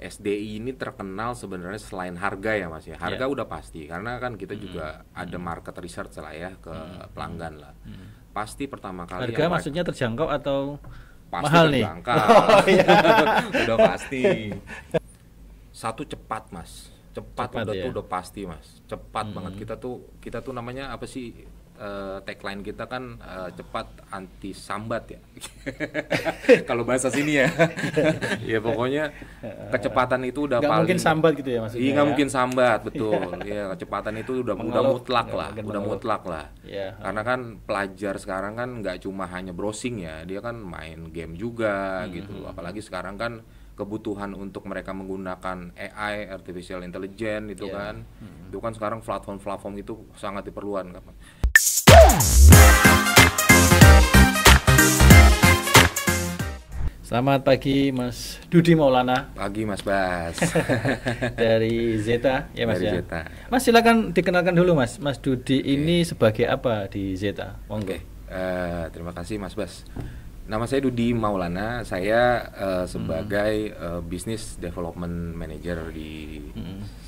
SDI ini terkenal sebenarnya selain harga ya Mas ya. Harga Ya. udah pasti karena kan kita juga ada market research lah ya ke pelanggan lah. Pasti pertama kali Harga yang maksudnya terjangkau atau pasti mahal nih? terjangkau. Udah pasti. Satu cepat Mas. Cepat udah ya? tuh udah pasti Mas. Cepat banget kita tuh namanya apa sih? Tagline kita kan cepat anti sambat ya. Kalau bahasa sini ya. Ya pokoknya kecepatan itu udah Nggak paling mungkin sambat gitu ya maksudnya. Iya nggak ya? mungkin sambat, betul. Ya kecepatan itu udah mutlak lah, mungkin udah mengeluh. mutlak lah. Ya. Karena kan pelajar sekarang kan nggak cuma hanya browsing ya, dia kan main game juga gitu. Apalagi sekarang kan kebutuhan untuk mereka menggunakan AI, artificial intelligence itu kan, itu kan sekarang platform-platform itu sangat diperlukan kan. Selamat pagi Mas Dudi Maulana Pagi Mas Bas. dari Zeta ya Mas Dari ya. Zeta. Mas silakan dikenalkan dulu Mas. Mas Dudi ini sebagai apa di Zeta? Monggo. Terima kasih Mas Bas. Nama saya Dudi Maulana, saya sebagai Business Development Manager di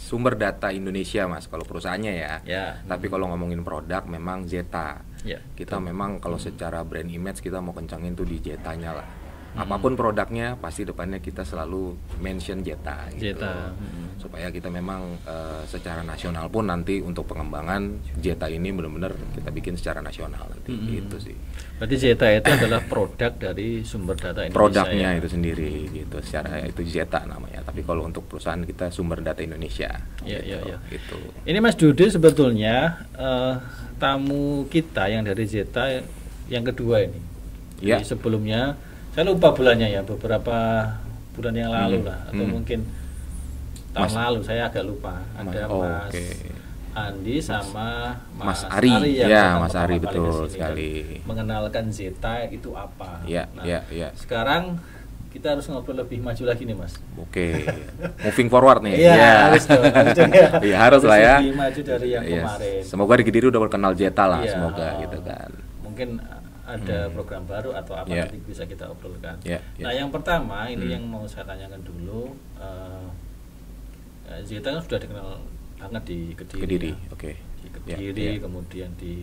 Sumber Data Indonesia Mas, kalau perusahaannya ya. Ya. Tapi kalau ngomongin produk memang Zeta. Ya. Kita memang kalau secara brand image kita mau kencangin tuh di Zetanya lah. Apapun produknya pasti depannya kita selalu mention Zeta gitu. Zeta. Supaya kita memang secara nasional pun nanti untuk pengembangan Zeta ini benar-benar kita bikin secara nasional nanti gitu sih. Berarti Zeta itu adalah produk dari sumber data Indonesia. Produknya ya? itu sendiri gitu, secara itu Zeta namanya. Tapi kalau untuk perusahaan kita Sumber Data Indonesia. Ya, gitu, ya, ya. gitu. Ini Mas Dudi sebetulnya tamu kita yang dari Zeta yang kedua ini. Ya. Jadi sebelumnya saya lupa bulannya ya, beberapa bulan yang lalu lah, atau mungkin tahun lalu, saya agak lupa. Ada Mas oke. Andi sama Mas Ari, yang ya, pertama Mas Ari kali betul kesini sekali. dan mengenalkan Zeta itu apa. Ya, Nah, ya. sekarang kita harus ngobrol lebih maju lagi nih Mas. Oke. Moving forward nih. Iya, Ya. harus dong. Iya, harus lah ya. Lebih maju dari yang Iya. kemarin. Semoga di Kediri udah berkenal Zeta lah, Iya, semoga gitu kan. Mungkin ada program baru atau apa Iya. nanti bisa kita obrolkan. Iya, iya. Nah, yang pertama ini yang mau saya tanyakan dulu, Zeta kan sudah dikenal banget di Kediri. Kediri, ya. oke. Di Ya, Kediri, ya. kemudian di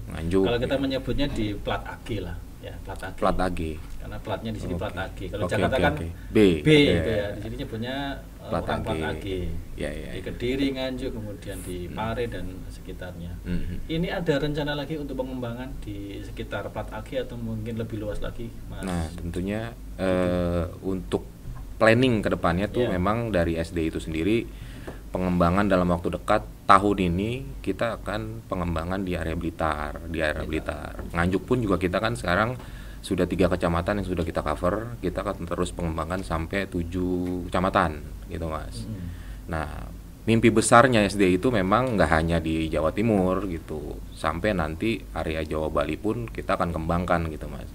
Nganjuk. Kalau kita menyebutnya di Plat AG lah, ya Plat AG. Plat AG. Karena platnya di sini Oke. Plat AG. Kalau Oke, Jakarta oke, kan oke. B B, gitu ya. ya. Di sini nyebutnya Plat orang AG. Plat AG. Ya, ya, Di ya. Kediri, Nganjuk, kemudian di Pare dan sekitarnya. Mhm. Ini ada rencana lagi untuk pengembangan di sekitar Plat AG atau mungkin lebih luas lagi, Mas? Nah, tentunya untuk planning ke depannya tuh Iya. memang dari SD itu sendiri pengembangan dalam waktu dekat tahun ini kita akan pengembangan di area Blitar, Nganjuk pun juga kita kan sekarang sudah 3 kecamatan yang sudah kita cover, kita akan terus pengembangan sampai 7 kecamatan gitu Mas. Nah, mimpi besarnya SD itu memang nggak hanya di Jawa Timur gitu, sampai nanti area Jawa Bali pun kita akan kembangkan gitu Mas.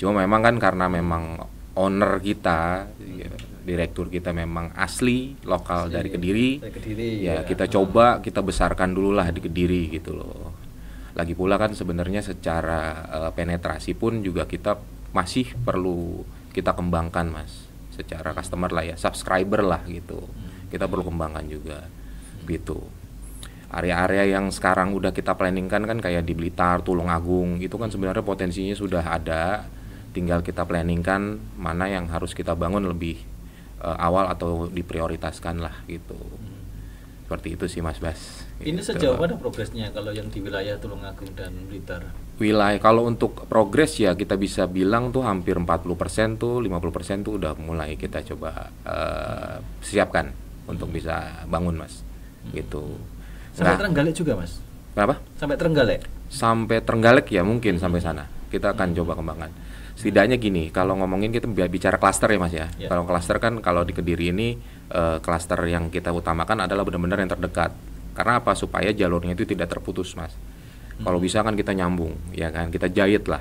Cuma memang kan karena memang owner kita, direktur kita memang asli lokal dari Kediri, Dari Kediri, ya kita coba kita besarkan dulu lah di Kediri gitu loh. Lagi pula kan sebenarnya secara penetrasi pun juga kita masih perlu kita kembangkan Mas, secara customer lah ya, subscriber lah gitu. Kita perlu kembangkan juga gitu. Area-area yang sekarang udah kita planningkan kan kayak di Blitar, Tulungagung itu kan sebenarnya potensinya sudah ada, tinggal kita planningkan mana yang harus kita bangun lebih awal atau diprioritaskan lah gitu. Seperti itu sih Mas Bas. Ini Gitu. sejauh mana progresnya kalau yang di wilayah Tulungagung dan Blitar? Wilayah kalau untuk progres ya kita bisa bilang tuh hampir 40% tuh 50% tuh udah mulai kita coba siapkan untuk bisa bangun Mas. Gitu. Sampai Trenggalek juga Mas? Kenapa? Sampai Trenggalek? Sampai Trenggalek ya mungkin sampai sana. Kita akan coba kembangkan. Setidaknya gini, kalau ngomongin kita bicara klaster ya Mas ya. Ya. Kalau klaster kan kalau di Kediri ini klaster yang kita utamakan adalah benar-benar yang terdekat. Karena apa? Supaya jalurnya itu tidak terputus Mas. Kalau bisa kan kita nyambung, ya kan? Kita jahit lah.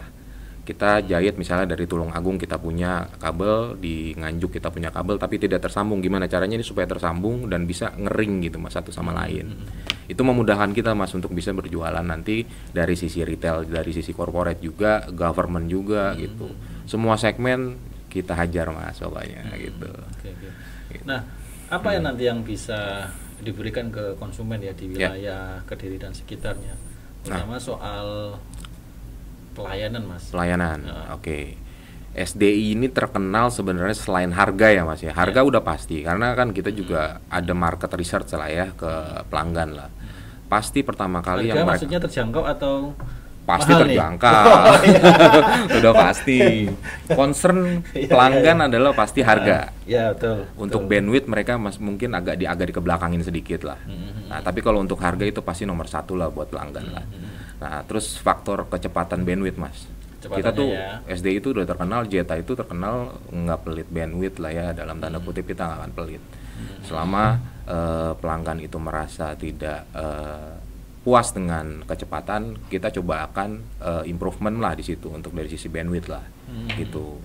Kita jahit misalnya dari Tulungagung kita punya kabel, di Nganjuk kita punya kabel tapi tidak tersambung. Gimana caranya ini supaya tersambung dan bisa ngering gitu Mas satu sama lain. Itu memudahkan kita Mas untuk bisa berjualan nanti dari sisi retail, dari sisi corporate juga, government juga gitu. Semua segmen kita hajar Mas pokoknya gitu. Oke. Nah, Apa yang nanti yang bisa diberikan ke konsumen ya di wilayah Kediri dan sekitarnya, terutama soal pelayanan, Mas. Pelayanan, oke. SDI ini terkenal sebenarnya selain harga ya Mas ya. Harga udah pasti, karena kan kita juga ada market research lah ya ke pelanggan lah. Pasti pertama kali harga yang maksudnya terjangkau atau pasti terjangkau. Udah pasti. Concern pelanggan adalah pasti harga. Ya, betul. Untuk bandwidth mereka mungkin agak dikebelakangin sedikit lah. Nah, tapi kalau untuk harga itu pasti nomor satu lah buat pelanggan lah. Nah, terus faktor kecepatan bandwidth, Mas. Kita tuh SDI itu udah terkenal, Zeta itu terkenal nggak pelit bandwidth lah ya, dalam tanda kutip kita nggak akan pelit. Selama pelanggan itu merasa tidak puas dengan kecepatan, kita coba akan improvement lah di situ untuk dari sisi bandwidth lah, gitu.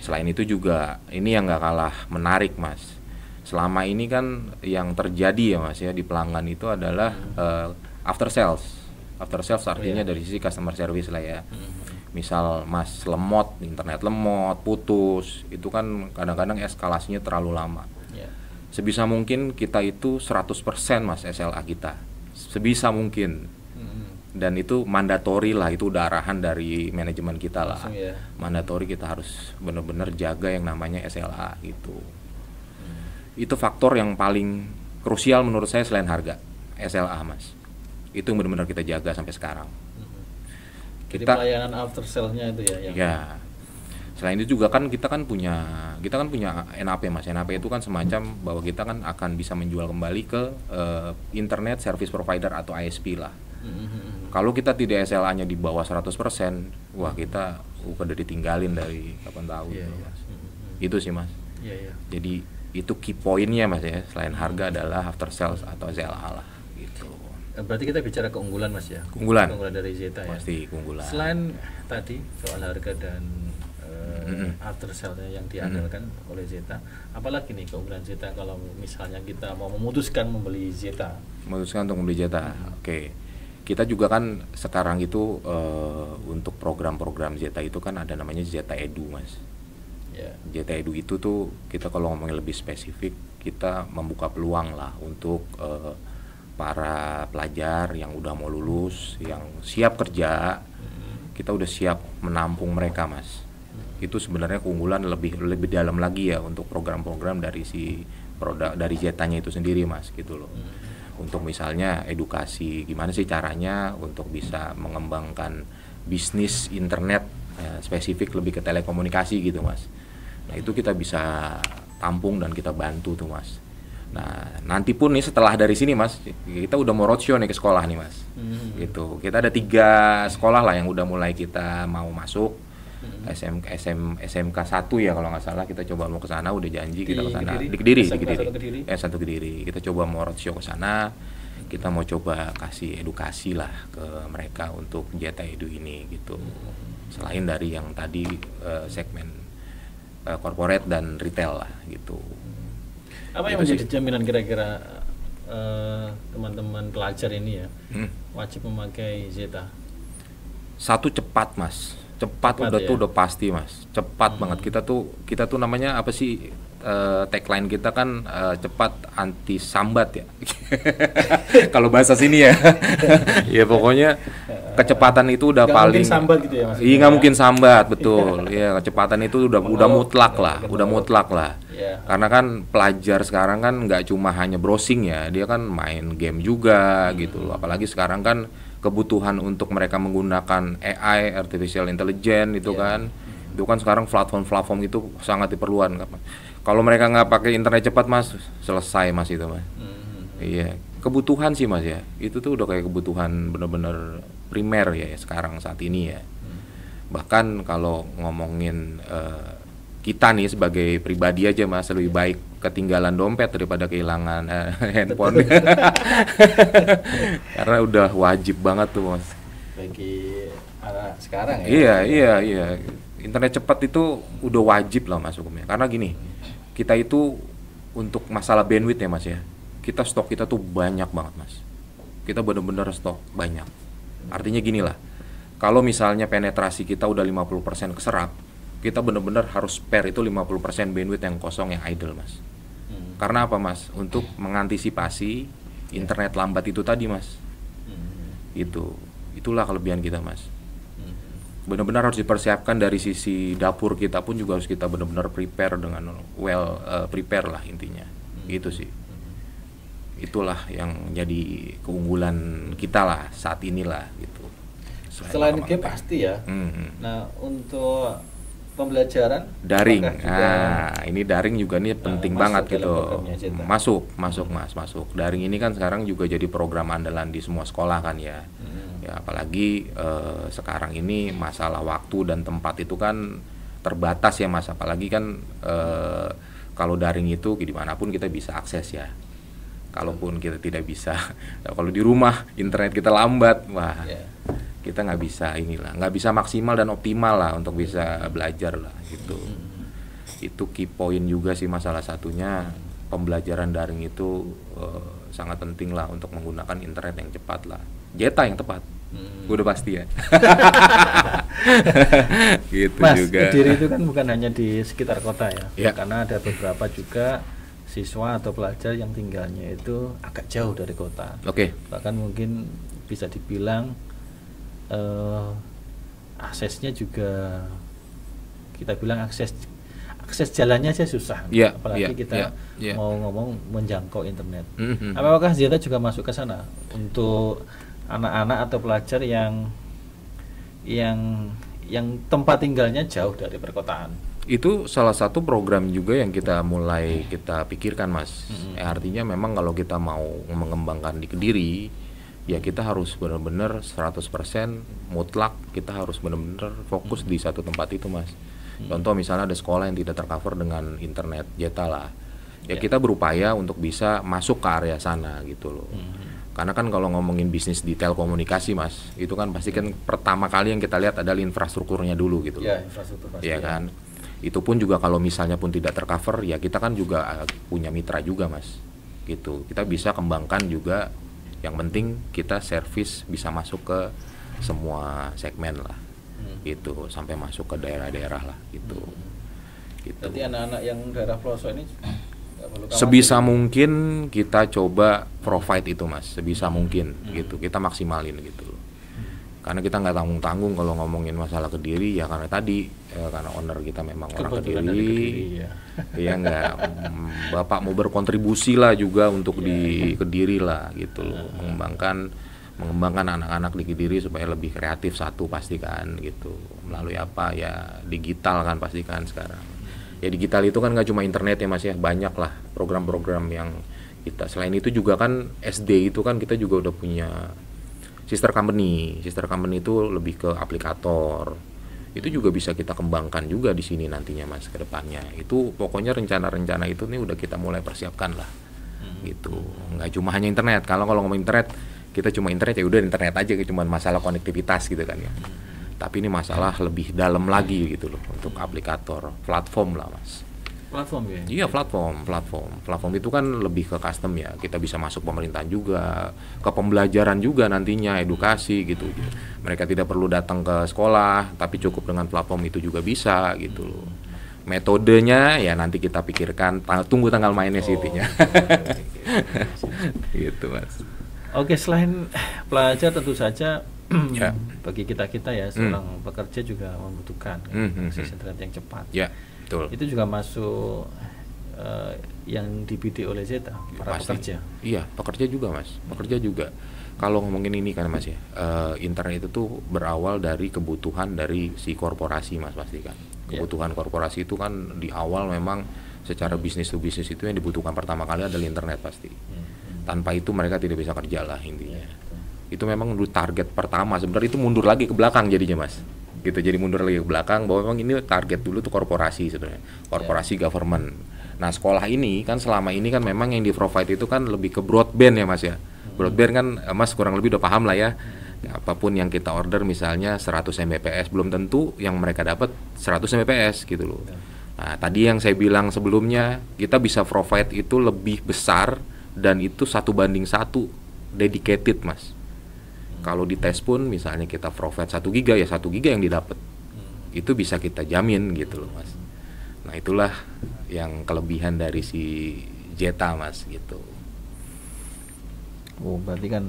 Selain itu juga ini yang nggak kalah menarik, Mas. Selama ini kan yang terjadi ya Mas ya di pelanggan itu adalah after sales. After sales artinya dari sisi customer service lah ya. Misal Mas lemot, internet lemot, putus, itu kan kadang-kadang eskalasinya terlalu lama. Sebisa mungkin kita itu 100% Mas SLA kita. Sebisa mungkin. Dan itu mandatori lah, itu udah arahan dari manajemen kita lah. Mandatori kita harus benar-benar jaga yang namanya SLA gitu. Itu faktor yang paling krusial menurut saya selain harga, SLA Mas. Itu yang benar-benar kita jaga sampai sekarang. Jadi pelayanan after sales-nya itu ya yang... Ya. Selain itu juga kan kita punya NAP Mas. NAP itu kan semacam bahwa kita kan akan bisa menjual kembali ke internet service provider atau ISP lah. Kalau kita tidak SLA-nya di bawah 100%, wah kita udah ditinggalin dari kapan tahu gitu, Mas. Itu sih Mas. Jadi itu key point-nya Mas ya, selain harga adalah after sales atau SLA lah gitu. Berarti kita bicara keunggulan Mas ya. Keunggulan dari Zeta ya. Pasti keunggulan. Selain tadi soal harga dan after sales yang diandalkan oleh Zeta, apalagi nih keunggulan Zeta kalau misalnya kita mau memutuskan membeli Zeta? Memutuskan untuk membeli Zeta. Oke. Kita juga kan sekarang itu untuk program-program Zeta itu kan ada namanya Zeta Edu Mas. Zeta Edu itu tuh kita kalau ngomongin lebih spesifik, kita membuka peluang lah untuk para pelajar yang udah mau lulus, yang siap kerja, kita udah siap menampung mereka Mas. Itu sebenarnya keunggulan lebih dalam lagi ya untuk program-program dari si produk dari Zetanya itu sendiri Mas gitu loh. Untuk misalnya edukasi gimana sih caranya untuk bisa mengembangkan bisnis internet spesifik lebih ke telekomunikasi gitu Mas. Nah itu kita bisa tampung dan kita bantu tuh Mas. Nah nanti pun nih setelah dari sini Mas, kita udah mau roadshow nih ke sekolah nih Mas. Gitu. Kita ada 3 sekolah lah yang udah mulai kita mau masuk. SMK 1 ya kalau nggak salah, kita coba mau ke sana, udah janji kita ke sana di Kediri. Satu Kediri. Kita coba mau roadshow ke sana. Kita mau coba kasih edukasi lah ke mereka untuk Zeta Edu ini gitu. Selain dari yang tadi segmen corporate dan retail lah gitu. Apa yang menjadi jaminan kira-kira teman-teman pelajar ini ya wajib memakai Zeta? Satu, cepat Mas. Cepat udah ya? Tuh udah pasti Mas. Cepat banget. Kita tuh namanya apa sih, tagline kita kan cepat anti sambat ya. Kalau bahasa sini ya. Ya pokoknya kecepatan itu udah paling sambat gitu ya Mas. Iya, nggak mungkin sambat, betul. Iya, kecepatan itu udah mutlak lah. Karena kan pelajar sekarang kan nggak cuma hanya browsing ya, dia kan main game juga gitu. Apalagi sekarang kan kebutuhan untuk mereka menggunakan AI, artificial intelligence itu kan sekarang platform itu sangat diperlukan. Kalau mereka nggak pakai internet cepat Mas, selesai Mas itu Mas. Iya, kebutuhan sih Mas ya. Itu tuh udah kayak kebutuhan bener-bener primer ya sekarang saat ini ya. Bahkan kalau ngomongin kita nih sebagai pribadi aja Mas, lebih baik ketinggalan dompet daripada kehilangan handphone. Karena udah wajib banget tuh Mas. Bagi anak sekarang ya. Iya. Internet cepat itu udah wajib lah Mas hukumnya. Karena gini, kita itu untuk masalah bandwidth ya Mas ya, kita stok kita tuh banyak banget Mas. Kita bener-bener stok banyak. Artinya gini lah, kalau misalnya penetrasi kita udah 50% keserap, kita benar-benar harus spare itu 50% bandwidth yang kosong, yang idle Mas. Karena apa Mas? Untuk mengantisipasi internet lambat itu tadi Mas. Itulah kelebihan kita Mas. Benar-benar harus dipersiapkan dari sisi dapur kita pun juga harus kita benar-benar prepare dengan prepare lah intinya. Gitu sih. Itulah yang jadi keunggulan kita lah saat inilah gitu. Selain game pasti ya. Nah, untuk pembelajaran daring. Ini daring juga nih penting banget gitu. Masuk Mas. Daring ini kan sekarang juga jadi program andalan di semua sekolah kan ya. Ya apalagi sekarang ini masalah waktu dan tempat itu kan terbatas ya Mas, apalagi kan kalau daring itu dimanapun kita bisa akses ya. Kalaupun kita tidak bisa, kalau di rumah internet kita lambat, wah kita nggak bisa maksimal dan optimal lah untuk bisa belajar lah gitu. Itu key point juga sih masalah satunya, pembelajaran daring itu sangat penting lah untuk menggunakan internet yang cepat lah, data yang tepat. Udah pasti ya. Gitu Mas, juga. Kediri itu kan bukan hanya di sekitar kota ya. Karena ada beberapa juga siswa atau pelajar yang tinggalnya itu agak jauh dari kota. Bahkan mungkin bisa dibilang aksesnya juga, kita bilang akses jalannya aja susah. Apalagi kita mau ngomong menjangkau internet. Apakah Zeta juga masuk ke sana untuk anak-anak atau pelajar yang tempat tinggalnya jauh dari perkotaan? Itu salah satu program juga yang kita pikirkan Mas. Artinya memang kalau kita mau mengembangkan di Kediri, ya kita harus benar-benar 100% mutlak, kita harus benar-benar fokus di satu tempat itu Mas. Contoh misalnya ada sekolah yang tidak tercover dengan internet Jeta lah, ya kita berupaya untuk bisa masuk ke area sana gitu loh. Karena kan kalau ngomongin bisnis di telekomunikasi Mas, itu kan pasti kan pertama kali yang kita lihat adalah infrastrukturnya dulu gitu loh. Infrastruktur pasti. Ya kan. Itu pun juga kalau misalnya pun tidak tercover, ya kita kan juga punya mitra juga Mas. Gitu. Kita bisa kembangkan juga, yang penting kita servis bisa masuk ke semua segmen lah. Gitu, sampai masuk ke daerah-daerah lah gitu. Jadi anak-anak yang daerah pelosok ini sebisa mungkin kita coba provide itu Mas, sebisa mungkin gitu, kita maksimalin gitu loh. Karena kita nggak tanggung-tanggung kalau ngomongin masalah Kediri ya, karena tadi karena owner kita memang orang Kediri, ya nggak, Bapak mau berkontribusi lah juga untuk di Kediri lah gitu loh, mengembangkan anak-anak di Kediri supaya lebih kreatif satu pasti kan gitu, melalui apa ya, digital kan pasti kan sekarang. Ya digital itu kan nggak cuma internet ya Mas ya, banyak lah program-program yang kita. Selain itu juga kan SD itu kan kita juga udah punya sister company itu lebih ke aplikator. Itu juga bisa kita kembangkan juga di sini nantinya Mas ke depannya. Itu pokoknya rencana-rencana itu nih udah kita mulai persiapkan lah. Gitu. Nggak cuma hanya internet. Kalau ngomong internet, kita cuma internet ya udah internet aja, cuma masalah konektivitas gitu kan ya. Tapi ini masalah lebih dalam lagi gitu loh, untuk aplikator, platform lah Mas. Platform ya? Iya platform itu kan lebih ke custom ya, kita bisa masuk pemerintahan juga, ke pembelajaran juga nantinya, edukasi gitu. Mereka tidak perlu datang ke sekolah, tapi cukup dengan platform itu juga bisa gitu loh. Metodenya ya nanti kita pikirkan, tunggu tanggal mainnya sih intinya. Gitu Mas. Oke, selain pelajar tentu saja bagi kita ya seorang pekerja juga membutuhkan akses internet yang cepat. Betul. Itu juga masuk yang dibidik oleh Zeta, para pekerja. Iya, pekerja juga Mas. Pekerja juga. Kalau ngomongin ini kan Mas ya, internet itu tuh berawal dari kebutuhan dari si korporasi Mas pasti kan. Kebutuhan korporasi itu kan di awal memang secara bisnis to bisnis itu yang dibutuhkan pertama kali adalah internet pasti. Tanpa itu mereka tidak bisa kerja lah intinya. Itu memang dulu target pertama, sebenarnya itu mundur lagi ke belakang jadinya Mas gitu, jadi mundur lagi ke belakang bahwa memang ini target dulu tuh korporasi sebenarnya, korporasi government. Nah sekolah ini kan selama ini kan memang yang di provide itu kan lebih ke broadband ya Mas ya. Broadband kan Mas kurang lebih udah paham lah ya. Apapun yang kita order misalnya 100 Mbps belum tentu yang mereka dapat 100 Mbps gitu loh. Nah tadi yang saya bilang sebelumnya, kita bisa provide itu lebih besar dan itu 1:1 dedicated Mas. Kalau di tes pun misalnya kita provide 1 giga ya 1 giga yang didapat. Itu bisa kita jamin gitu loh Mas. Nah itulah yang kelebihan dari si Zeta Mas gitu. Oh, berarti kan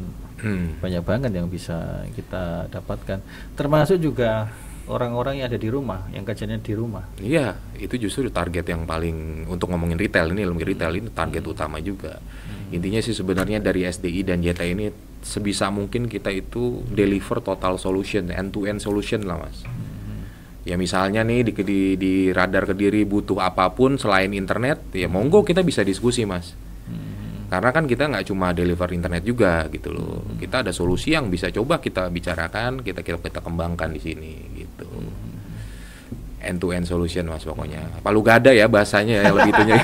banyak banget yang bisa kita dapatkan. Termasuk juga orang-orang yang ada di rumah, yang kerjanya di rumah. Iya, itu justru target yang paling untuk ngomongin retail ini, retail ini target utama juga. Intinya sih sebenarnya dari SDI dan Zeta ini sebisa mungkin kita itu deliver total solution, end-to-end solution lah Mas. Ya misalnya nih di Radar Kediri butuh apapun selain internet, ya monggo kita bisa diskusi Mas. Karena kan kita nggak cuma deliver internet juga gitu loh. Kita ada solusi yang bisa coba kita bicarakan, kita kembangkan di sini gitu. End to end solution Mas pokoknya. Palu gada ya bahasanya ya lebih itunya.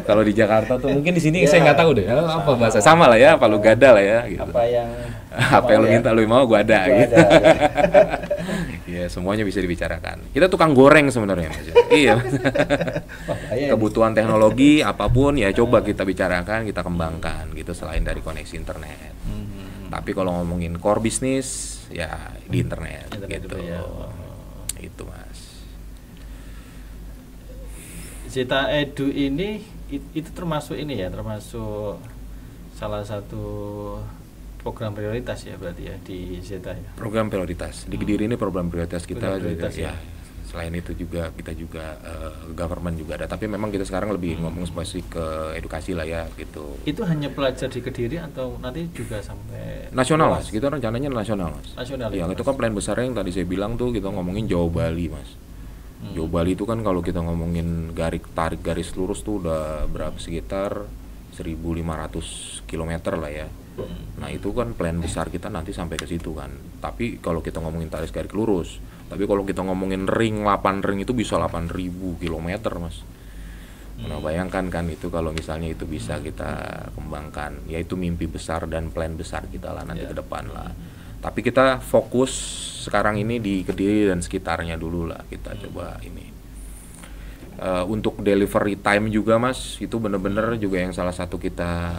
Kalau di Jakarta tuh mungkin di sini saya nggak tahu deh apa bahasa. Sama lah ya, palu gada lah ya gitu. Apa yang lu minta lu mau gua ada gitu. Ya semuanya bisa dibicarakan. Kita tukang goreng sebenarnya Mas. Iya. Kebutuhan teknologi apapun ya coba kita bicarakan, kita kembangkan gitu selain dari koneksi internet. Tapi kalau ngomongin core bisnis ya di internet gitu. Ya. Itu Mas. Zeta Edu ini itu termasuk ini ya, termasuk salah satu program prioritas ya berarti ya di Zeta ya. Program prioritas di Kediri ini program prioritas kita ya. Selain itu juga kita juga government juga ada, tapi memang kita sekarang lebih ngomong spesifik ke edukasi lah ya gitu. Itu hanya pelajar di Kediri atau nanti juga sampai nasional Mas? Kita rencananya nasional Mas. Nasional. Ya, itu kan plan besarnya yang tadi saya bilang tuh kita ngomongin Jawa Bali Mas. Jawa Bali itu kan kalau kita ngomongin tarik garis lurus tuh udah berapa sekitar 1.500 km lah ya. Nah itu kan plan besar kita nanti sampai ke situ kan. Tapi kalau kita ngomongin tarik garis lurus, tapi kalau kita ngomongin ring 8 ring itu bisa 8.000 km Mas. Nah bayangkan kan itu kalau misalnya itu bisa kita kembangkan, ya itu mimpi besar dan plan besar kita lah nanti ke depan lah. Tapi kita fokus sekarang ini di Kediri dan sekitarnya dulu lah kita coba ini. Untuk delivery time juga Mas, itu bener-bener juga yang salah satu kita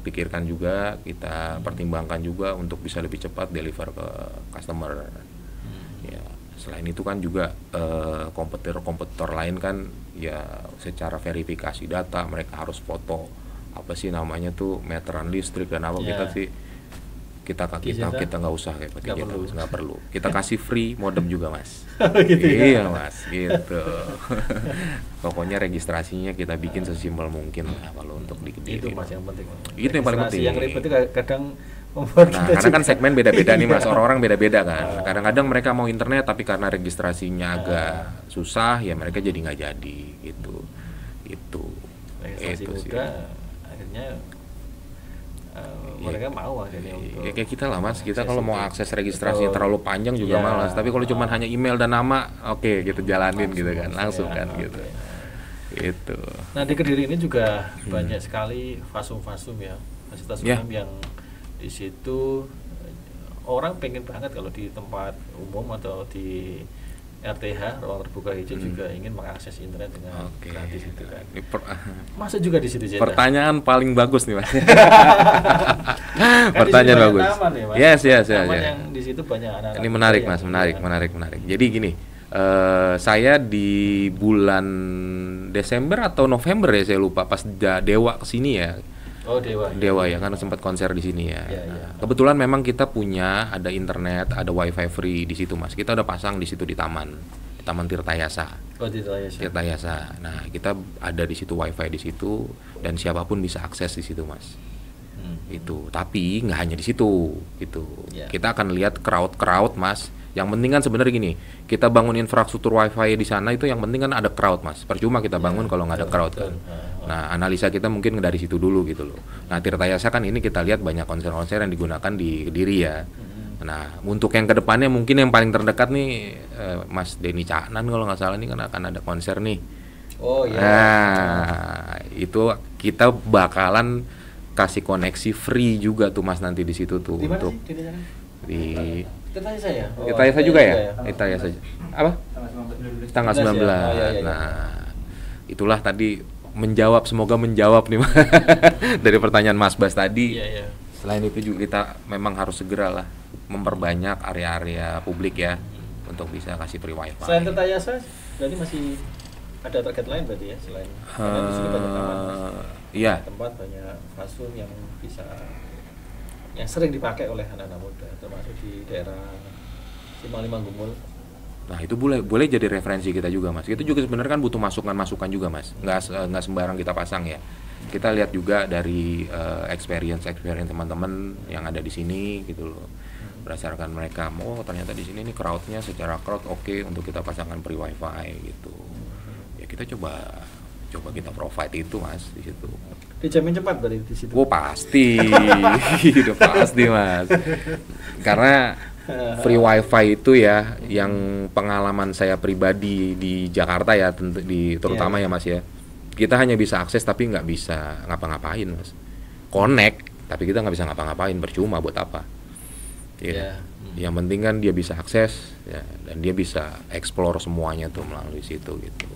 pikirkan juga, kita pertimbangkan juga untuk bisa lebih cepat deliver ke customer. Ya, selain itu kan juga kompetitor lain kan ya secara verifikasi data mereka harus foto apa sih namanya tuh meteran listrik dan apa kita sih kita nggak usah kayak gitu, nggak perlu. Kita kasih free modem juga Mas. Gitu iya ya? Mas, gitu. Pokoknya registrasinya kita bikin sesimpel mungkin lah kalau untuk di Kediri. Itu Mas yang penting. Itu yang paling penting. Yang ribet itu kadang membuat kita karena kan segmen beda-beda nih Mas, orang-orang beda-beda kan. Kadang-kadang mereka mau internet tapi karena registrasinya agak susah ya mereka jadi nggak jadi gitu. Itu sih. Akhirnya mereka mau akhirnya untuk ya kayak kita lah Mas, kita kalau mau akses registrasinya terlalu panjang juga malas, tapi kalau cuma hanya email dan nama oke, gitu jalanin gitu kan langsung kan gitu. Itu. Nah di Kediri ini juga banyak sekali fasum-fasum ya, fasilitas umum yang di situ orang pengen banget kalau di tempat umum atau di RTH ruang terbuka hijau juga ingin mengakses internet dengan gratis itu kan. Masuk juga di situ Zeta. Pertanyaan paling bagus nih Mas. Pertanyaan bagus. Taman, ya, Mas? Yes. Yang di situ banyak anak-anak. Ini menarik Mas, menarik. Jadi gini, saya di bulan Desember atau November ya saya lupa pas Dewa kesini ya. Oh Dewa ya kan sempat konser di sini ya. Kebetulan memang kita punya ada internet, ada wifi free di situ Mas. Kita udah pasang di situ di Taman Tirtayasa. Oh Tirtayasa. Nah kita ada di situ wifi di situ dan siapapun bisa akses di situ Mas. Itu. Tapi nggak hanya di situ. Gitu. Kita akan lihat crowd Mas. Yang penting kan sebenarnya gini, kita bangun infrastruktur wifi di sana itu yang penting kan ada crowd Mas. Percuma kita bangun kalau nggak ada crowd kan. Nah analisa kita mungkin dari situ dulu gitu loh. Nah Tirtayasa kan ini kita lihat banyak konser-konser yang digunakan di Kediri ya. Nah untuk yang kedepannya mungkin yang paling terdekat nih Mas Denny Caknan kalau nggak salah ini kan akan ada konser nih. Oh iya. Nah itu kita bakalan kasih koneksi free juga tuh Mas nanti di situ tuh. Di mana untuk sih? Di Tirtayasa ya? Tirtayasa juga ya? Tirtayasa saja. Apa? Tanggal 19. Nah, itulah tadi semoga menjawab nih dari pertanyaan Mas Bas tadi. Selain itu juga kita memang harus segera lah memperbanyak area-area publik ya untuk bisa kasih free wifi. Selain Tirtayasa, berarti masih ada target lain berarti ya selain di sini banyak taman, iya. tempat banyak fasum yang sering dipakai oleh anak-anak muda, termasuk di daerah Simpang 5 Gumul. Nah itu boleh jadi referensi kita juga mas. Itu juga sebenarnya kan butuh masukan juga mas. Nggak sembarang kita pasang ya. Kita lihat juga dari experience teman-teman yang ada di sini gitu loh. Berdasarkan mereka, ternyata di sini nih crowdnya secara crowd oke untuk kita pasangkan free wifi gitu. Ya kita coba kita provide itu mas di situ. Dijamin cepat berarti di situ. Pasti, itu pasti mas. Karena free wifi itu ya, yang pengalaman saya pribadi di Jakarta ya, terutama ya mas ya. Kita hanya bisa akses tapi nggak bisa ngapa-ngapain mas. Connect tapi kita nggak bisa ngapa-ngapain, percuma buat apa? Ya. Yang penting kan dia bisa akses ya, dan dia bisa explore semuanya tuh melalui situ gitu.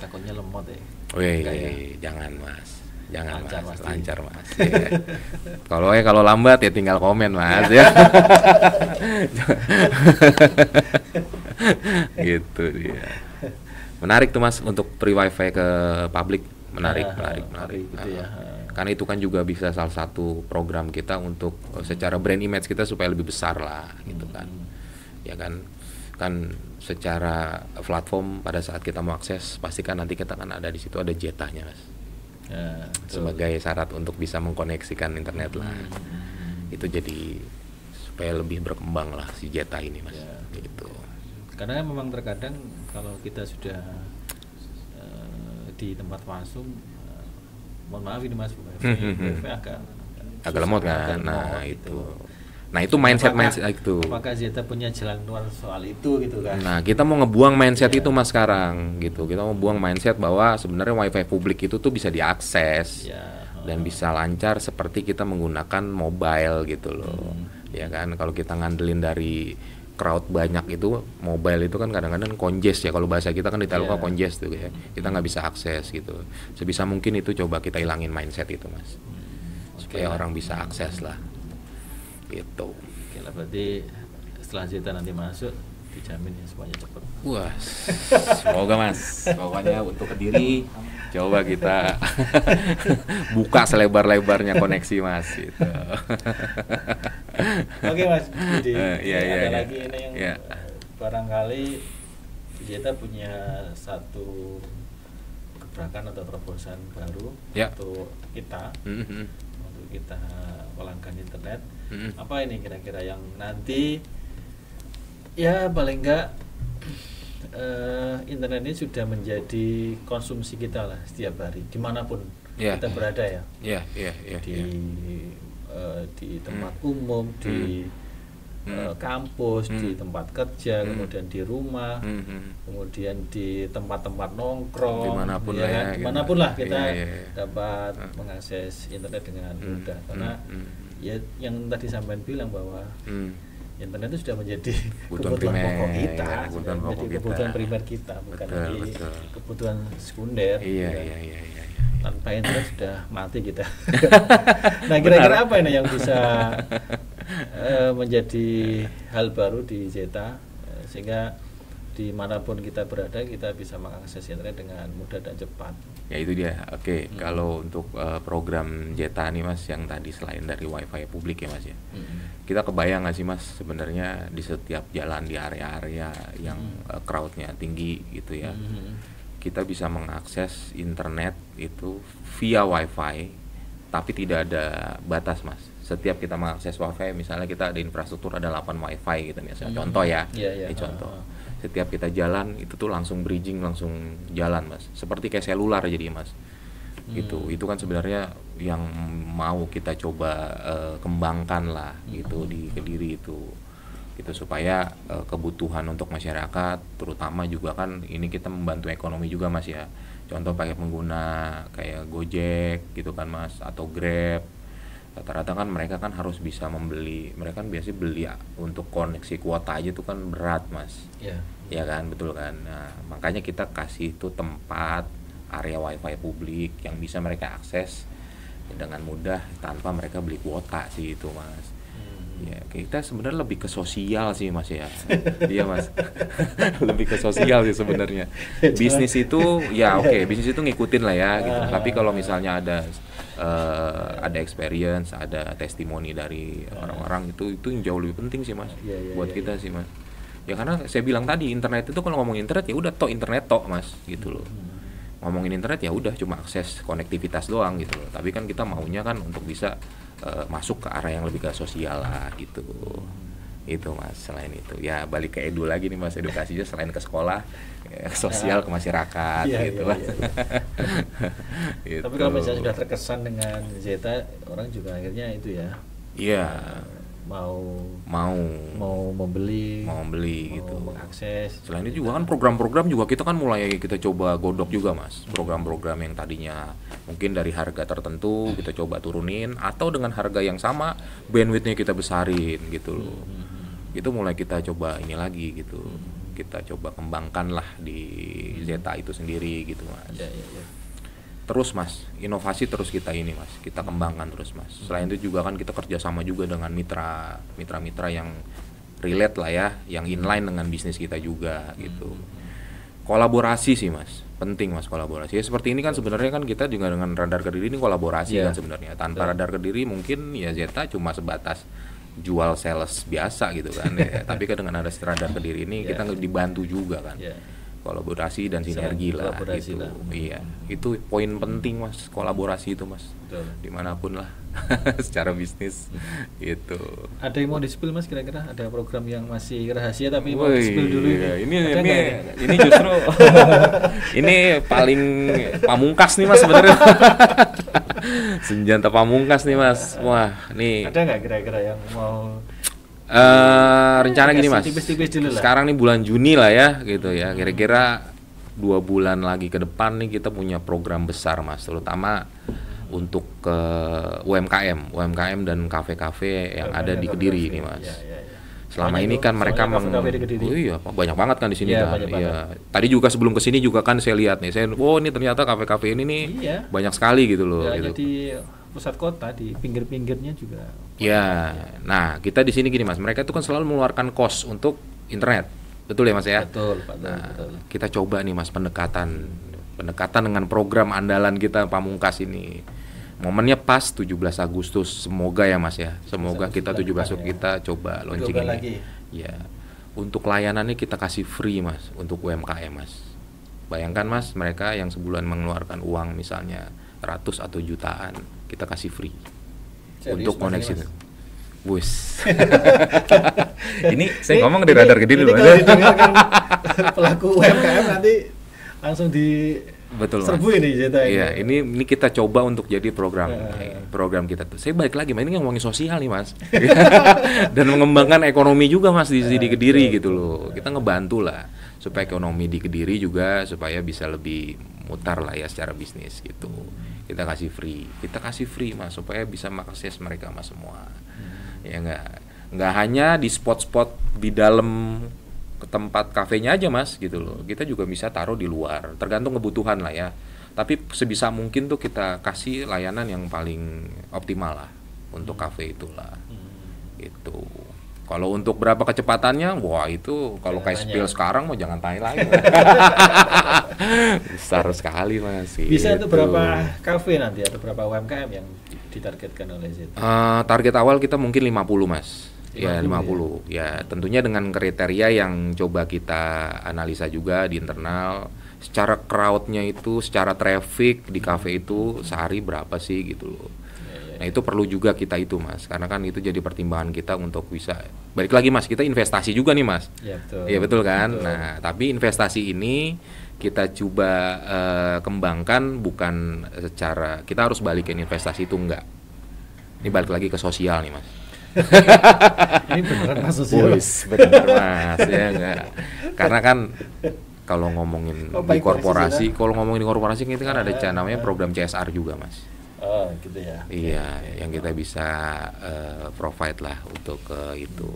Takutnya lemot ya. Wih, jangan mas, lancar mas. Ya. Kalau lambat ya tinggal komen mas ya. Gitu dia. Menarik tuh mas untuk free wifi ke publik, menarik. Gitu ya. Karena itu kan juga bisa salah satu program kita untuk secara brand image kita supaya lebih besar lah gitu kan. Ya kan secara platform pada saat kita mau akses pastikan nanti kita kan ada di situ ada jetahnya mas. Sebagai syarat untuk bisa mengkoneksikan internet lah. Itu jadi supaya lebih berkembang lah si jetah ini mas. Gitu. Karena memang terkadang kalau kita sudah di tempat fasum, mohon maaf ini mas, wifi agak lemot kan. Nah itu. Nah itu mindset itu. Apakah Zeta punya jalan keluar soal itu gitu kan? Nah kita mau ngebuang mindset itu mas sekarang gitu. Kita mau buang mindset bahwa sebenarnya wifi publik itu tuh bisa diakses dan bisa lancar seperti kita menggunakan mobile gitu loh. Ya kan kalau kita ngandelin dari crowd banyak itu, mobile itu kan kadang-kadang congested ya, kalau bahasa kita kan di Telkom congested tuh ya, kita nggak bisa akses gitu. Sebisa mungkin itu coba kita hilangin mindset itu mas, supaya orang bisa akses lah gitu. Oke lah, berarti setelah Zeta nanti masuk dijamin ya semuanya cepat. Wah, semoga mas, pokoknya untuk Kediri coba kita buka selebar-lebarnya koneksi mas gitu. Oke mas, jadi ada lagi ini yang barangkali Zeta punya satu gebrakan atau terobosan baru untuk kita, untuk kita pelanggan internet. Apa ini kira-kira yang nanti ya paling enggak internet ini sudah menjadi konsumsi kita lah setiap hari dimanapun kita berada ya. Di tempat umum, di kampus, di tempat kerja, kemudian di rumah, kemudian di tempat-tempat nongkrong, dimanapun dimanapun lah kita dapat mengakses internet dengan mudah. Karena ya yang tadi sampean bilang bahwa internet itu sudah menjadi kebutuhan pokok kita, kebutuhan primer kita, bukan lagi kebutuhan sekunder. Tanpa internet sudah mati kita. Nah kira-kira apa ini yang bisa menjadi hal baru di Zeta sehingga dimanapun kita berada kita bisa mengakses internet dengan mudah dan cepat. Ya itu dia. Oke. Kalau untuk program Zeta nih mas, yang tadi selain dari wifi publik ya mas ya, kita kebayang nggak sih mas sebenarnya di setiap jalan di area-area yang crowdnya tinggi gitu ya, kita bisa mengakses internet itu via wifi tapi tidak ada batas mas. Setiap kita mengakses wifi, misalnya kita ada infrastruktur ada 8 wifi gitu misalnya, contoh ya, ini contoh. Setiap kita jalan itu tuh langsung bridging, langsung jalan mas, seperti kayak selular jadi mas. Gitu. Itu kan sebenarnya yang mau kita coba kembangkan lah gitu di Kediri itu. Gitu supaya kebutuhan untuk masyarakat terutama juga kan ini kita membantu ekonomi juga mas ya. Contoh pakai pengguna kayak Gojek gitu kan mas, atau Grab. Rata-rata kan mereka kan harus bisa membeli, mereka kan biasanya beli untuk koneksi kuota aja tuh kan berat mas. Ya kan, betul kan. Nah, makanya kita kasih itu tempat area wifi publik yang bisa mereka akses dengan mudah tanpa mereka beli kuota sih itu mas. Ya, kita sebenarnya lebih ke sosial sih Mas ya. Iya Mas. Lebih ke sosial sih sebenarnya. Bisnis itu ya oke, bisnis itu ngikutin lah ya gitu. Tapi kalau misalnya ada experience, ada testimoni dari orang-orang itu yang jauh lebih penting sih Mas. Buat kita sih Mas. Ya karena saya bilang tadi internet itu kalau ngomong internet ya udah internet Mas gitu loh. Ngomongin internet ya udah cuma akses konektivitas doang gitu loh. Tapi kan kita maunya kan untuk bisa masuk ke arah yang lebih ke sosial lah gitu. Itu Mas. Selain itu ya balik ke edu lagi nih Mas, edukasinya selain ke sekolah ya, sosial ke masyarakat gitu Mas. Gitu. Tapi kalau misalnya sudah terkesan dengan Zeta, orang juga akhirnya itu ya. Iya. Mau membeli gitu, mengakses. Selain itu juga kan program-program juga kita kan mulai kita coba godok juga Mas. Program-program yang tadinya mungkin dari harga tertentu kita coba turunin, atau dengan harga yang sama bandwidthnya kita besarin gitu loh. Itu mulai kita coba ini lagi gitu. Kita coba kembangkan lah di Zeta itu sendiri gitu Mas. Ya. Terus Mas, inovasi terus kita ini Mas, kita kembangkan terus Mas. Selain itu juga kan kita kerjasama juga dengan mitra-mitra yang relate lah ya, yang inline dengan bisnis kita juga gitu. Kolaborasi sih Mas, penting Mas kolaborasi. Ya seperti ini kan sebenarnya kan kita juga dengan Radar Kediri ini kolaborasi kan sebenarnya. Tanpa Radar Kediri mungkin ya Zeta cuma sebatas jual sales biasa gitu kan ya. Tapi kan dengan ada Radar Kediri ini kita dibantu juga kan. Kolaborasi dan sinergi lah gitu. Iya, itu poin penting Mas, kolaborasi itu Mas. Betul. Dimanapun lah secara bisnis gitu. Ada yang mau di-spill Mas kira-kira? Ada program yang masih rahasia tapi mau di-spill dulu ini justru ini paling pamungkas nih Mas sebenarnya. Senjata pamungkas nih Mas. Wah, nih. Ada nggak kira-kira yang mau rencana gini Mas, tipis-tipis dulu lah. Sekarang nih bulan Juni lah ya gitu ya, kira-kira 2 bulan lagi ke depan nih kita punya program besar Mas, terutama untuk ke UMKM dan kafe-kafe yang ada di Kediri ini Mas. Selama ini kan mereka banyak banget kan di sini kan. Iya. Tadi juga sebelum kesini juga kan saya lihat nih, ini ternyata kafe-kafe ini nih banyak sekali gitu loh. Gitu. Di pusat kota, di pinggir-pinggirnya juga. Ya, nah kita di sini gini Mas, mereka itu kan selalu mengeluarkan cost untuk internet, betul ya Mas ya? Betul, Pak. Betul. Kita coba nih Mas pendekatan dengan program andalan kita Pamungkas ini. Momennya pas 17 Agustus, semoga ya Mas ya, semoga kita 17 Agustus kita coba launching ini. Lagi. Ya, untuk layanannya kita kasih free Mas, untuk UMKM Mas. Bayangkan Mas, mereka yang sebulan mengeluarkan uang misalnya ratus atau jutaan, kita kasih free. Untuk koneksi. Bus. Ini saya ngomong di Radar Kediri loh. Kalau didengarkan pelaku UMKM nanti langsung serbu ini Zeta. Iya, ini kita coba untuk jadi program kita tuh. Saya balik lagi, ini ngomongin sosial nih Mas. Dan mengembangkan ekonomi juga Mas di Kediri gitu loh. Kita ngebantu lah supaya ekonomi di Kediri juga supaya bisa lebih mutar lah ya secara bisnis gitu. Kita kasih free Mas supaya bisa mengakses mereka Mas semua. Ya nggak hanya di spot-spot di dalam ke tempat kafenya aja Mas gitu loh. Kita juga bisa taruh di luar, tergantung kebutuhan lah ya. Tapi sebisa mungkin tuh kita kasih layanan yang paling optimal lah untuk kafe itulah. Gitu. Kalau untuk berapa kecepatannya, wah itu kalau kayak spill sekarang mau jangan tanya lagi. Besar sekali Mas. Bisa itu berapa kafe nanti atau berapa UMKM yang ditargetkan oleh Zeta? Target awal kita mungkin 50 Mas. 50. Ya, tentunya dengan kriteria yang coba kita analisa juga di internal. Secara crowd-nya itu, secara traffic di kafe itu sehari berapa sih gitu loh. Nah itu perlu juga kita itu Mas, karena kan itu jadi pertimbangan kita untuk bisa balik lagi Mas, kita investasi juga nih Mas. Iya betul kan. Betul. Nah tapi investasi ini kita coba kembangkan bukan secara kita harus balikin investasi itu enggak. Ini balik lagi ke sosial nih Mas. Ini beneran Mas sosial. Bener Mas ya enggak. Karena kan kalau ngomongin di korporasi, kita kan ada namanya program CSR juga Mas. Oh gitu ya. Iya, yang kita bisa provide lah untuk itu.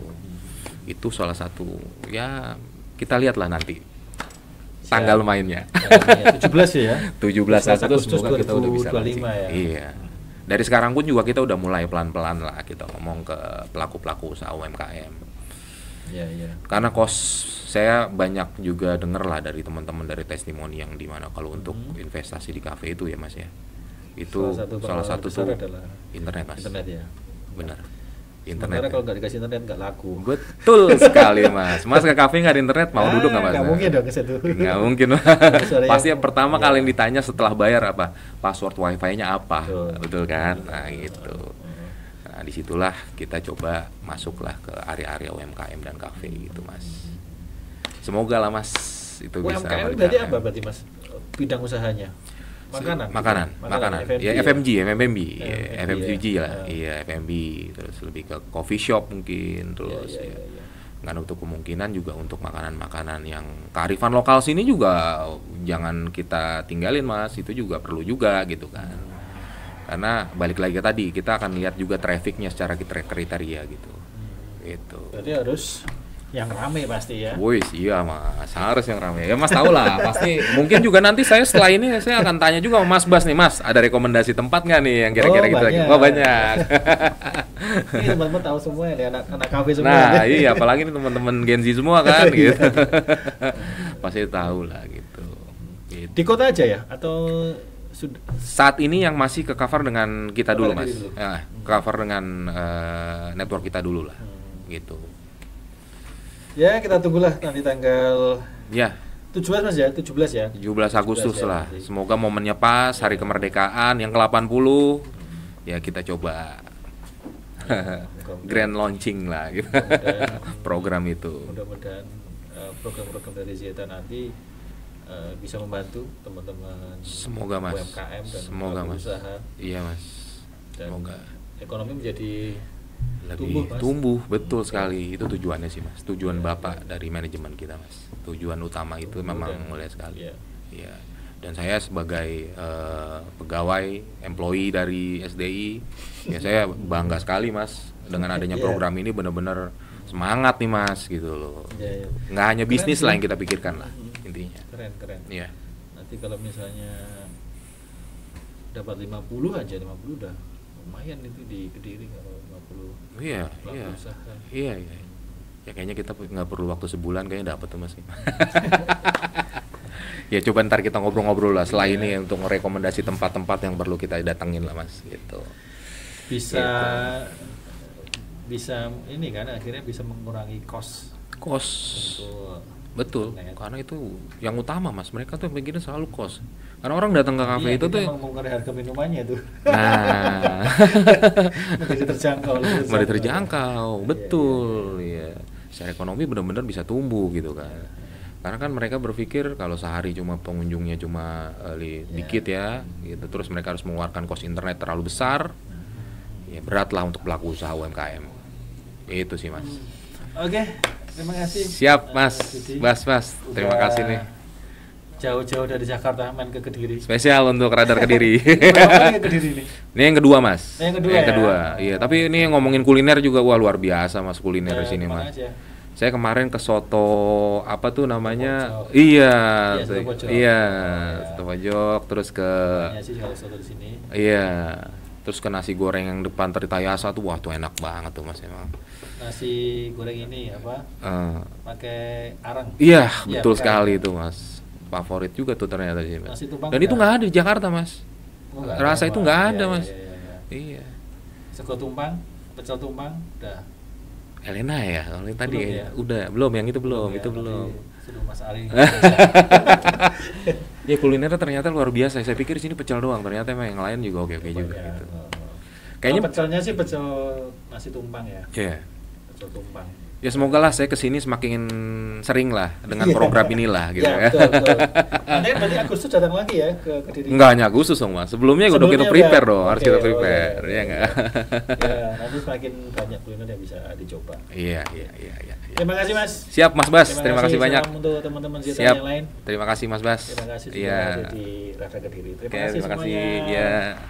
Itu salah satu ya kita lihatlah nanti tanggal mainnya. 17 ya. 17 Agustus semoga kita udah bisa launching. Ya. Iya. dari sekarang pun juga kita udah mulai pelan-pelan lah kita ngomong ke pelaku-pelaku usaha UMKM. Karena saya banyak juga denger lah dari teman-teman dari testimoni yang dimana kalau untuk investasi di kafe itu ya Mas ya, itu salah satu tuh internet Mas. Internet ya. Benar. Internet. Karena kalau nggak dikasih internet nggak laku. Betul sekali Mas. Mas ke kafe nggak ada internet mau duduk nggak Mas? Nggak mungkin dong ke situ. Nggak mungkin. Pasti yang pertama kali yang ditanya setelah bayar apa? Password wifi-nya apa? Betul kan? Nah gitu. Nah disitulah kita coba masuklah ke area-area UMKM dan kafe gitu Mas. Semoga lah Mas itu UMKM bisa. UMKM berarti apa berarti Mas? Bidang usahanya? Makanan. Ya FMG lah. Iya, FMB, terus lebih ke coffee shop mungkin, terus nggak untuk kemungkinan juga untuk makanan-makanan yang kearifan lokal sini juga jangan kita tinggalin Mas, itu juga perlu juga gitu kan. Karena balik lagi tadi kita akan lihat juga trafficnya secara kriteria gitu. Gitu. Berarti harus yang rame pasti ya. Wih, iya Mas, harus yang rame. Ya Mas tahu lah, pasti mungkin juga nanti saya setelah ini saya akan tanya juga sama Mas Bas nih, Mas, ada rekomendasi tempat nggak nih yang kira-kira gitu lagi? Banyak. Ini teman-teman tahu semua ya, anak kafe semua. Nah, iya, apalagi nih teman-teman Gen Z semua kan gitu. Pasti tahu lah gitu. Di kota aja ya atau saat ini yang masih ke cover dengan kita dulu Mas. Ya, cover dengan network kita dulu lah. Gitu. Ya kita tunggulah nanti tanggal 17 Mas ya, 17 ya. 17 Agustus lah. Ya, semoga momennya pas, hari kemerdekaan yang ke-80 ya kita coba grand launching lah gitu. Program itu. Mudah-mudahan program-program dari Zeta nanti bisa membantu teman-teman semoga Mas. UMKM dan usaha. Iya Mas. Dan semoga ekonomi menjadi lebih tumbuh, betul sekali. Itu tujuannya sih Mas, tujuan Bapak dari manajemen kita Mas, tujuan utama itu memang mulai sekali. Iya. Dan saya sebagai pegawai, employee dari SDI, ya saya bangga sekali Mas dengan adanya program ini, benar-benar semangat nih Mas gitu loh. Nggak hanya bisnis lah yang kita pikirkan lah intinya. Keren. Iya. Nanti kalau misalnya dapat 50 aja, 50 udah lumayan itu di Kediri kalau 50. Iya. Ya kayaknya kita nggak perlu waktu sebulan kayaknya dapat tuh Mas. Ya coba ntar kita ngobrol-ngobrol lah setelah ini untuk merekomendasi tempat-tempat yang perlu kita datengin lah Mas gitu. Bisa ini kan akhirnya bisa mengurangi cost. Betul, karena itu yang utama Mas, mereka tuh mikirnya selalu cost. Karena orang datang ke kafe itu tuh mengurangi harga minumannya tuh. Nah, menjadi terjangkau, betul. Iya. Secara ekonomi benar-benar bisa tumbuh gitu kan. Karena kan mereka berpikir kalau sehari cuma pengunjungnya cuma dikit ya, gitu. Terus mereka harus mengeluarkan kos internet terlalu besar. Ya berat lah untuk pelaku usaha UMKM. Itu sih Mas. Oke. Terima kasih. Siap Mas, Bas. Terima kasih nih. Jauh-jauh dari Jakarta main ke Kediri. Spesial untuk Radar Kediri. Berapa Kediri nih? Ini yang kedua Mas. Yang kedua. Iya, tapi ini ngomongin kuliner juga luar biasa Mas, kuliner di sini Mas. Aja? Saya kemarin ke soto apa tuh namanya? Soto Pojok, terus ke soto di sini. Iya. Terus ke nasi goreng yang depan Tritayasa tuh, wah tuh enak banget tuh Mas emang. Nasi goreng ini apa? Pakai arang. Iya, betul sekali itu Mas. Favorit juga tuh ternyata sih Mas. Dan itu nggak ada di Jakarta Mas. Rasa itu nggak ada Mas. Iya. Sego tumpang, pecel tumpang, udah. Elena ya, kalau tadi udah belum, yang itu belum, itu belum. Sudah Mas Ari. Ya kulinernya ternyata luar biasa. Saya pikir sini pecel doang, ternyata emang yang lain juga oke juga gitu. Kayaknya pecelnya sih pecel nasi tumpang ya. Iya. Pecel tumpang. Ya semoga lah saya kesini semakin sering lah dengan program inilah gitu ya. Betul. Nanti berarti Agustus datang lagi ya ke Kediri. Enggak hanya Agustus dong Mas. Sebelumnya udah kita prepare dong, harus kita prepare. Iya enggak? Ya, nanti semakin banyak kuliner yang bisa dicoba. Iya. Terima kasih Mas. Siap Mas Bas, terima kasih banyak. Salam untuk teman-teman Zeta yang lain. Terima kasih Mas Bas. Terima kasih sudah ada di Radar Kediri. Terima kasih semuanya. Iya.